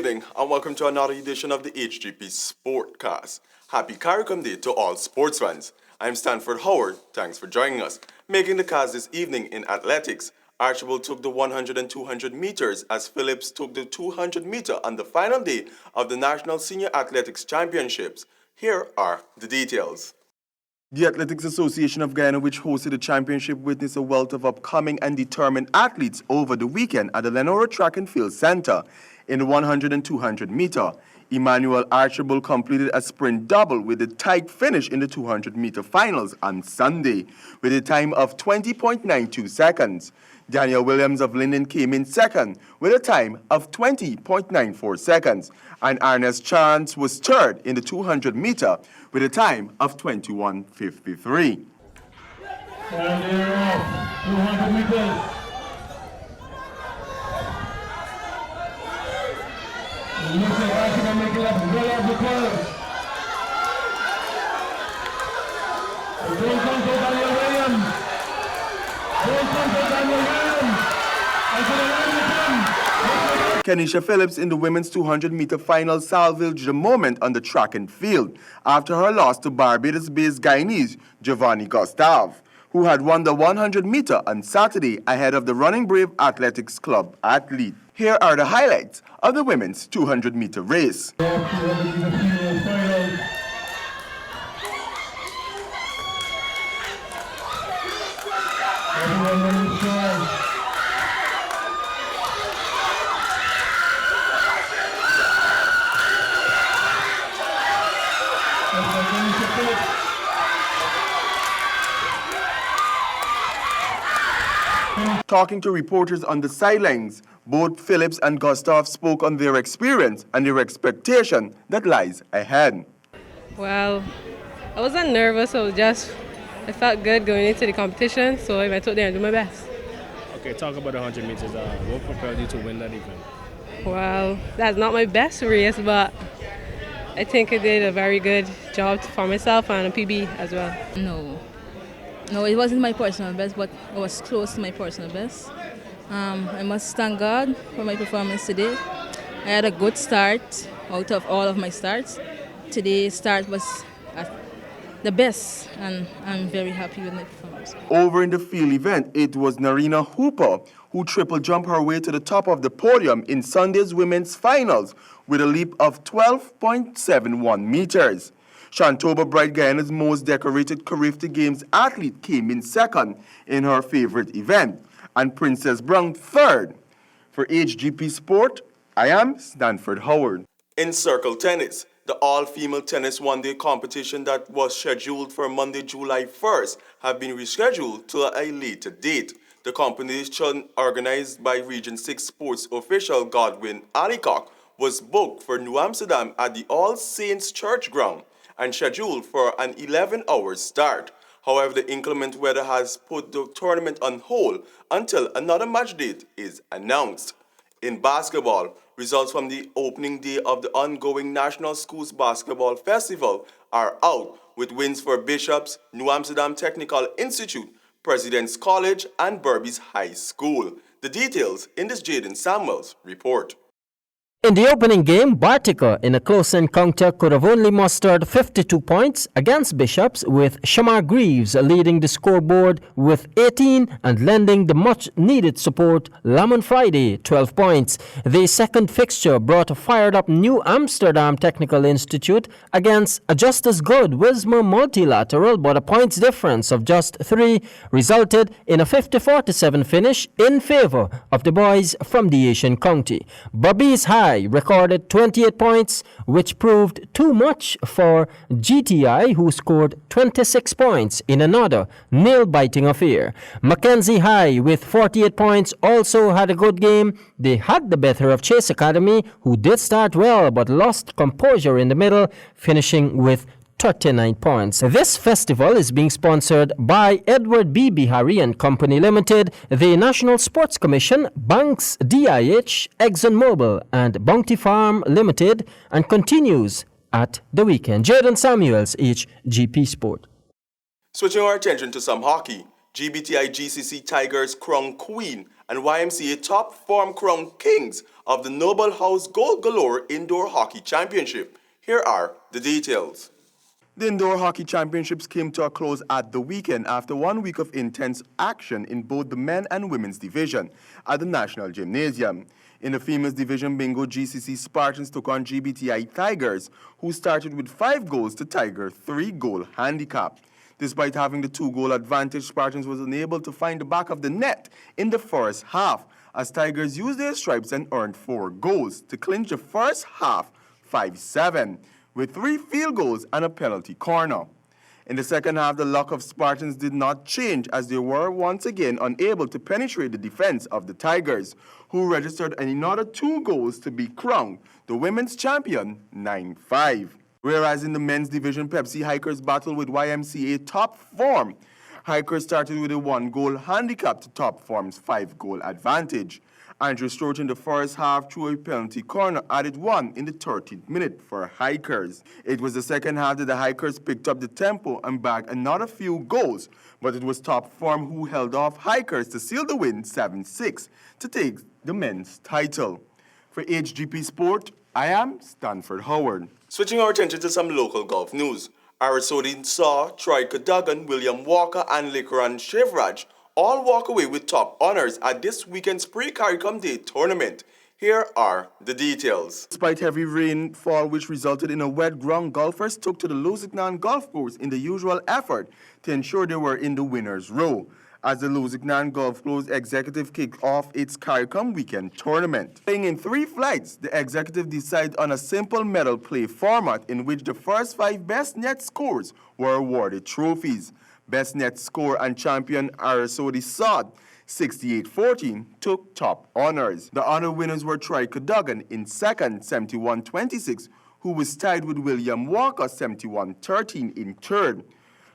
evening and welcome to another edition of the Hgp Sportcast. Happy CARICOM Day to all sports fans. I'm Stanford Howard. Thanks for joining us. Making the cast this evening in athletics, Archibald took the 100 and 200 meters as Phillips took the 200 meter on the final day of the National Senior Athletics Championships. Here are the details. The Athletics Association of Guyana, which hosted the championship, witnessed a wealth of upcoming and determined athletes over the weekend at the Lenora Track and Field Center. In the 100 and 200 meter, Emmanuel Archibald completed a sprint double with a tight finish in the 200 meter finals on Sunday with a time of 20.92 seconds. Daniel Williams of Linden came in second with a time of 20.94 seconds, and Ernest Chance was third in the 200 meter with a time of 21.53. And they're off, 200 meters. It looks like I can make it up well off the curve. Don't come for Daniel Williams. Don't come for Daniel Williams. I said around with him. Kenisha Phillips in the women's 200-meter final salvaged the moment on the track and field after her loss to Barbados-based Guyanese Giovanni Gustave, who had won the 100-meter on Saturday ahead of the Running Brave Athletics Club athlete. Here are the highlights of the women's 200-meter race. Talking to reporters on the sidelines, both Phillips and Gustav spoke on their experience and their expectation that lies ahead. Well, I wasn't nervous, I felt good going into the competition, so I went out there and do my best. Okay, talk about the 100 meters. What propelled you to win that event? Well, that's not my best race, but I think I did a very good job for myself and a PB as well. No, it wasn't my personal best, but it was close to my personal best. I must thank God for my performance today. I had a good start out of all of my starts. Today's start was the best, and I'm very happy with my performance. Over in the field event, it was Narina Hooper who triple jumped her way to the top of the podium in Sunday's women's finals with a leap of 12.71 meters. Shantoba Bright, Guyana's most decorated Carifta Games athlete, came in second in her favorite event, and Princess Brown third. For Hgp Sport, I am Stanford Howard. In circle tennis, the all-female tennis one-day competition that was scheduled for Monday, July 1st, have been rescheduled to a later date. The competition, organized by Region 6 sports official Godwin Allicock, was booked for New Amsterdam at the All Saints Church ground and scheduled for an 11-hour start. However, the inclement weather has put the tournament on hold until another match date is announced. In basketball, results from the opening day of the ongoing National Schools Basketball Festival are out, with wins for Bishops, New Amsterdam Technical Institute, President's College, and Berbice High School. The details in this Jaden Samuels report. In the opening game, Bartica, in a close encounter, could have only mustered 52 points against Bishops, with Shamar Greaves leading the scoreboard with 18 and lending the much-needed support Lamon Friday, 12 points. The second fixture brought a fired-up New Amsterdam Technical Institute against a just as good Wismar Multilateral, but a points difference of just 3 resulted in a 50-47 finish in favor of the boys from the Asian County. Berbice High recorded 28 points, which proved too much for GTI, who scored 26 points in another nail-biting affair. Mackenzie High, with 48 points, also had a good game. They had the better of Chase Academy, who did start well but lost composure in the middle, finishing with 39 points. This festival is being sponsored by Edward B. Bihari and Company Limited, the National Sports Commission, Banks DIH, ExxonMobil, and Bounty Farm Limited, and continues at the weekend. Jaden Samuels, Hgp Sport. Switching our attention to some hockey, GBTI GCC Tigers crown queen and YMCA top form crown kings of the Noble House Gold Galore Indoor Hockey Championship. Here are the details. The Indoor Hockey Championships came to a close at the weekend after 1 week of intense action in both the men and women's division at the National Gymnasium. In the females division bingo, GCC Spartans took on Hgptv Tigers, who started with 5 goals to Tiger 3-goal handicap. Despite having the 2-goal advantage, Spartans was unable to find the back of the net in the first half, as Tigers used their stripes and earned 4 goals to clinch the first half 5-7, with 3 field goals and a penalty corner. In the second half, the luck of Spartans did not change, as they were once again unable to penetrate the defense of the Tigers, who registered another 2 goals to be crowned the women's champion 9-5. Whereas in the men's division, Pepsi Hikers battled with YMCA Top Form. Hikers started with a 1-goal handicap to Top Form's 5-goal advantage. Andrew Strout in the first half threw a penalty corner, added 1 in the 13th minute for Hikers. It was the second half that the Hikers picked up the tempo and bagged another few goals, but it was Top Form who held off Hikers to seal the win 7-6 to take the men's title. For HGP Sport, I am Stanford Howard. Switching our attention to some local golf news. Arisodin Saw, Troy Cadogan, William Walker, and Likaran Shivraj all walk away with top honors at this weekend's Pre-CARICOM Day tournament. Here are the details. Despite heavy rainfall which resulted in a wet ground, golfers took to the Lusignan golf course in the usual effort to ensure they were in the winner's row, as the Lusignan Golf Club's executive kicked off its CARICOM weekend tournament. Playing in 3 flights, the executive decided on a simple medal play format in which the first 5 best net scores were awarded trophies. Best net score and champion Arisodi Sod, 68-14, took top honors. The other winners were Troy Cadogan in second, 71-26, who was tied with William Walker, 71-13, in third.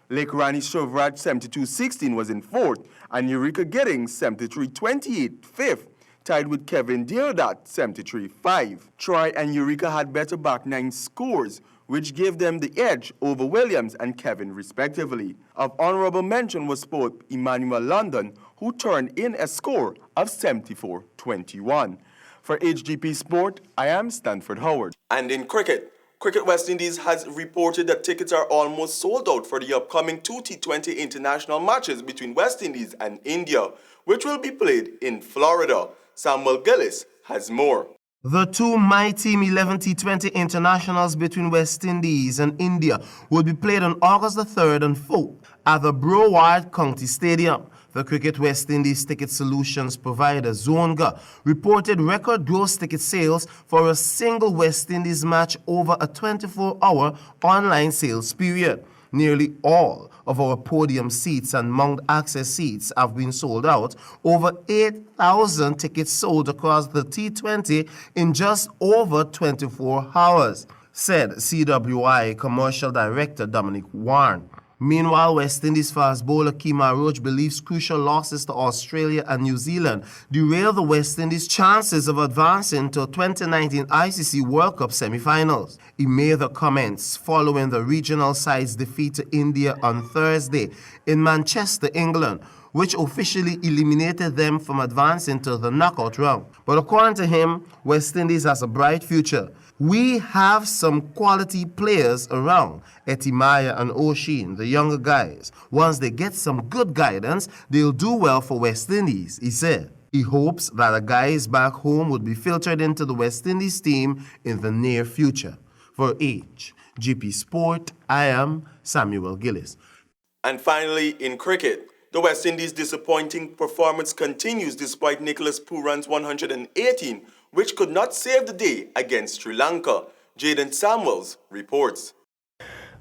Lake Rani Shivraj, 72-16, was in fourth, and Eureka Giddings, 73-28, fifth, tied with Kevin Deodat, 73-5. Troy and Eureka had better back 9 scores, which gave them the edge over Williams and Kevin, respectively. Of honorable mention was Sport Emmanuel London, who turned in a score of 74-21. For HGP Sport, I am Stanford Howard. And in cricket, Cricket West Indies has reported that tickets are almost sold out for the upcoming 2 T20 international matches between West Indies and India, which will be played in Florida. Samuel Gillis has more. The 2 My Team 11 T20 internationals between West Indies and India will be played on August the 3rd and 4th at the Broward County Stadium. The Cricket West Indies ticket solutions provider Zonga reported record gross ticket sales for a single West Indies match over a 24-hour online sales period. Nearly all of our podium seats and mount access seats have been sold out. Over 8,000 tickets sold across the T20 in just over 24 hours, said CWI Commercial Director Dominic Warren. Meanwhile, West Indies fast bowler Kemar Roach believes crucial losses to Australia and New Zealand derail the West Indies' chances of advancing to 2019 ICC World Cup semi-finals. He made the comments following the regional side's defeat to India on Thursday in Manchester, England, which officially eliminated them from advancing to the knockout round. But according to him, West Indies has a bright future. We have some quality players around, Etimaya and O'Sheen, the younger guys. Once they get some good guidance, they'll do well for West Indies, he said. He hopes that the guys back home would be filtered into the West Indies team in the near future. For HGP Sport, I am Samuel Gillis. And finally, in cricket, the West Indies' disappointing performance continues despite Nicholas Pooran's 118, which could not save the day against Sri Lanka. Jaden Samuels reports.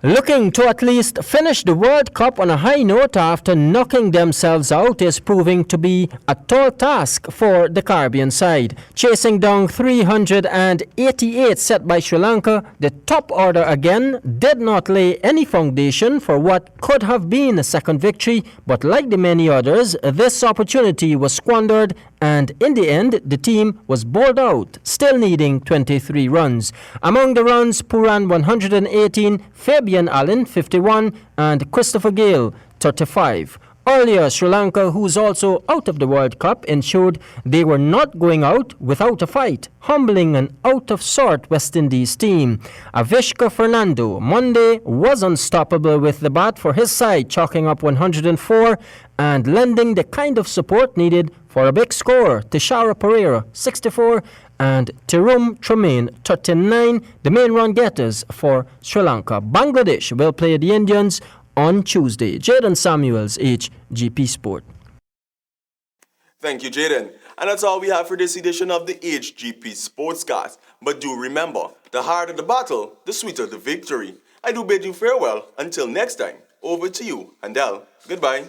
Looking to at least finish the World Cup on a high note after knocking themselves out is proving to be a tall task for the Caribbean side. Chasing down 388 set by Sri Lanka, the top order again did not lay any foundation for what could have been a second victory, but like the many others, this opportunity was squandered, and in the end, the team was bowled out, still needing 23 runs. Among the runs, Pooran 118, Fabian Allen 51, and Christopher Gale 35. Earlier, Sri Lanka, who's also out of the World Cup, ensured they were not going out without a fight, humbling an out-of-sort West Indies team. Avishka Fernando Monday was unstoppable with the bat for his side, chalking up 104 and lending the kind of support needed for a big score. Tishara Pereira, 64, and Tirum Tremaine, 39, the main run getters for Sri Lanka. Bangladesh will play the Indians on Tuesday. Jaden Samuels, HGP Sport. Thank you, Jaden. And that's all we have for this edition of the HGP Sportscast. But do remember, the harder the battle, the sweeter the victory. I do bid you farewell. Until next time, over to you, Handel. Goodbye.